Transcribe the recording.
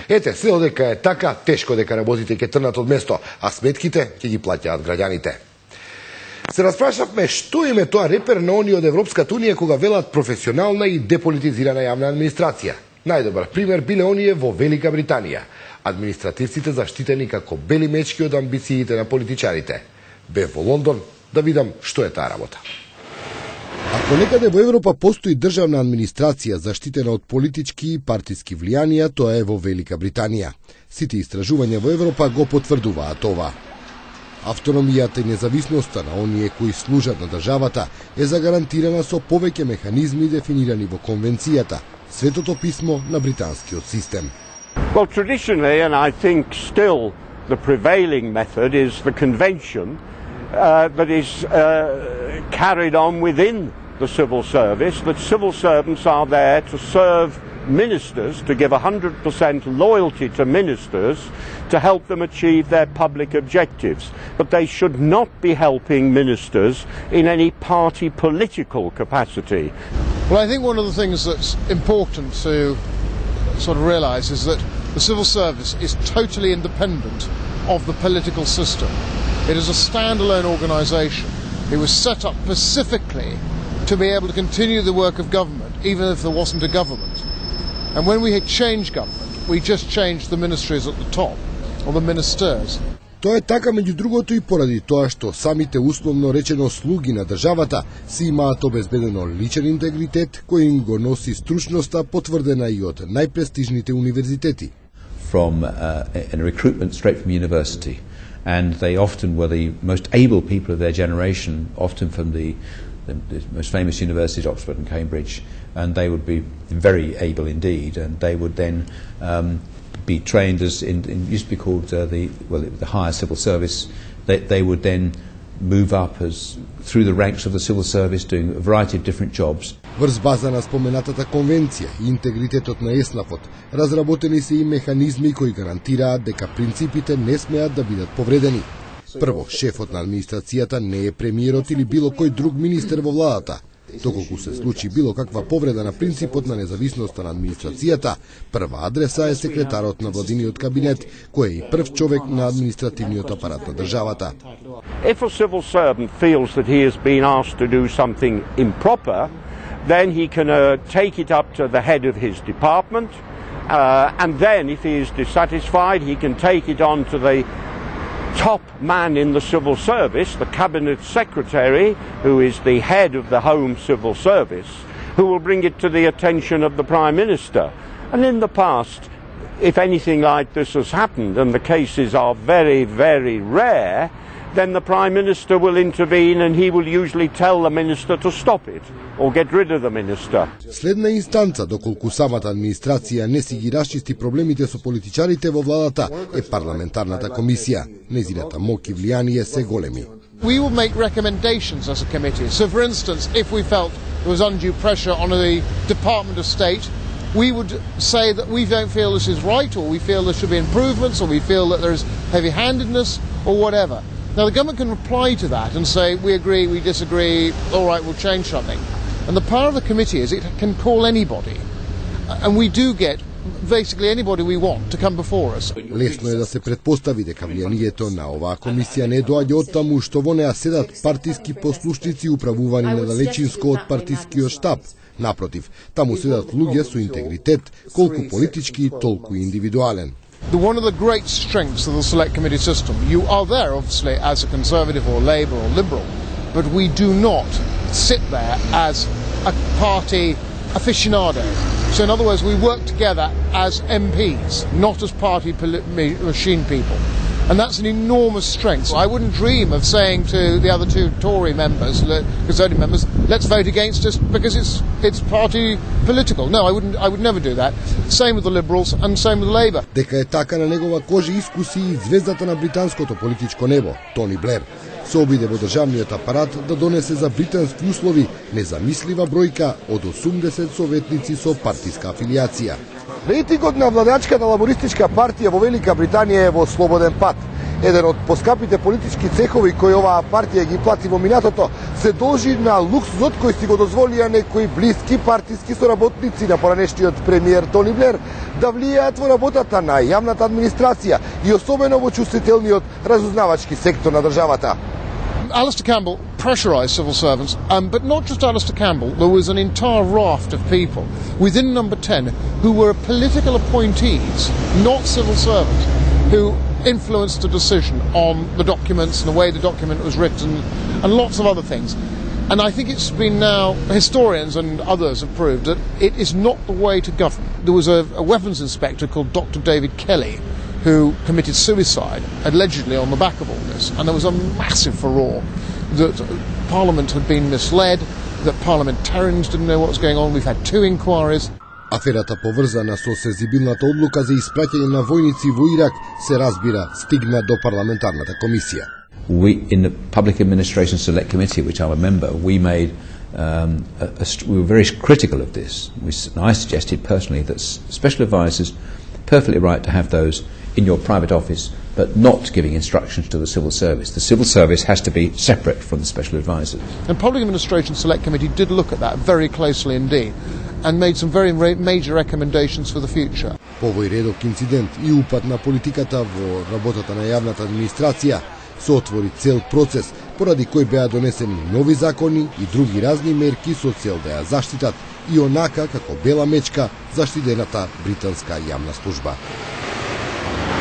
Ете, се одека е така, тешко дека работите ќе трнат од место, а сметките ќе ги плаќаат граѓаните. Се распрашавме што им е тоа репер на они од Европската унија кога велат професионална и деполитизирана јавна администрација. Најдобар пример биле оние во Велика Британија. Административците заштитени како бели мечки од амбициите на политичарите. Бев во Лондон да видам што е таа работа. Ако некаде во Европа постои државна администрација заштитена од политички и партиски влијанија, тоа е во Велика Британија. Сите истражувања во Европа го потврдуваат ова. Автономијата и независноста на оние кои служат на државата е загарантирана со повеќе механизми дефинирани во Конвенцијата, Светото писмо на британскиот систем. Well, traditionally, and I think still the prevailing method is the convention that is carried on within the civil service, that civil servants are there to serve ministers, to give 100% loyalty to ministers, to help them achieve their public objectives. But they should not be helping ministers in any party political capacity. Well, I think one of the things that's important to sort of realise is that the civil service is totally independent of the political system. It is a standalone organisation. It was set up specifically to be able to continue the work of government, even if there wasn't a government. And when we had changed government, we just changed the ministries at the top, or the ministers. Тоа е така меѓу другото и поради тоа што самите условно речено слуги на државата си имаат обезбедено личен интегритет кој им го носи стручноста потврдена и од најпрестижните универзитети. From a recruitment straight from university, and they often were the most able people of their generation, often from the most famous universities, Oxford and Cambridge, and they would be very able indeed, and they would then be trained as in used to be called the higher civil service. They would then move up as through the ranks of the civil service, doing a variety of different jobs. Врз база на споменатата конвенција и интегритетот на ЕСНАФот, разработени се и механизми кои гарантираат дека принципите не смеат да бидат повредени. Прво, шефот на администрацијата не е премиерот или било кој друг министер во владата. Доколку се случи било каква повреда на принципот на независноста на администрацијата, прва адреса е секретарот на владиниот кабинет, кој е и прв човек на административниот апарат на државата. If a civil servant feels that he has been asked to do something improper, then he can take it up to the head of his department, and then if he is dissatisfied, he can take it on to the top man in the civil service, the cabinet secretary, who is the head of the Home Civil Service, who will bring it to the attention of the Prime Minister. And in the past, if anything like this has happened, and the cases are very, very rare, then the Prime Minister will intervene and he will usually tell the Minister to stop it or get rid of the Minister. Следна инстанца, доколку самата администрација не си ги расчисти проблемите со политичарите во владата, е парламентарната комисија. Незината моќ и влијание се големи. We will make recommendations as a committee. So, for instance, if we felt there was undue pressure on the Department of State, we would say that we don't feel this is right, or we feel there should be improvements, or we feel that there is heavy-handedness, or whatever. Now, the government can reply to that and say, we agree, we disagree, all right, we'll change something. And the power of the committee is it can call anybody. And we do get basically anybody we want to come before us. Лесно е да се претпостави дека влијанието на оваа комисија не доаѓа од таму што во неа седат партиски послушници управувани надалечинско од партискиот штаб. Напротив, таму седат луѓе со интегритет, колку политички, толку индивидуален. One of the great strengths of the select committee system, you are there obviously as a conservative or Labour or Liberal, but we do not sit there as a party aficionado. So in other words, we work together as MPs, not as party machine people. And that's an enormous strength. I wouldn't dream of saying to the other two Tory members, Conservative members, let's vote against us because it's party political. No, I would never do that. Same with the Liberals and same with Labour. Дека е така на негова кожа искуси и звездата на британското политичко небо, Тони Блер, се обиде во државниот апарат да донесе за британски услови незамислива бројка од 80 советници со партиска афилијација. Рейтингот на владачката лабористичка партија во Велика Британија е во слободен пат. Еден од поскапите политички цехови кои оваа партија ги плати во минатото се должи на луксузот кој си го дозволија некои блиски партиски соработници на поранешниот премиер Тони Блер да влијаат во работата на јавната администрација и особено во чувствителниот разузнавачки сектор на државата. Alistair Campbell pressurised civil servants, but not just Alistair Campbell. There was an entire raft of people within Number 10 who were political appointees, not civil servants, who influenced the decision on the documents and the way the document was written and lots of other things. And I think it's been now, historians and others have proved that it is not the way to govern. There was a weapons inspector called Dr. David Kelly who committed suicide, allegedly on the back of all this. And there was a massive furore that Parliament had been misled, that parliamentarians didn't know what was going on. We've had 2 inquiries. Аферата поврзана со сезибилната одлука за испраќање на војници во Ирак се разбира стигна до парламентарната комисија. We, in the Public Administration Select Committee, which I'm a member, we made we were very critical of this. I suggested personally that special advisors perfectly right to have those in your private office, but not giving instructions to the civil service. The civil service has to be separate from the special advisors. And Public Administration Select Committee did look at that very closely indeed and made some very major recommendations for the future. По овој редок инцидент и упад на политиката во работата на јавната администрација се отвори цел процес поради кој беа донесени нови закони и други разни мерки со цел да ја заштитат и онака како бела мечка заштидената британска јавна служба.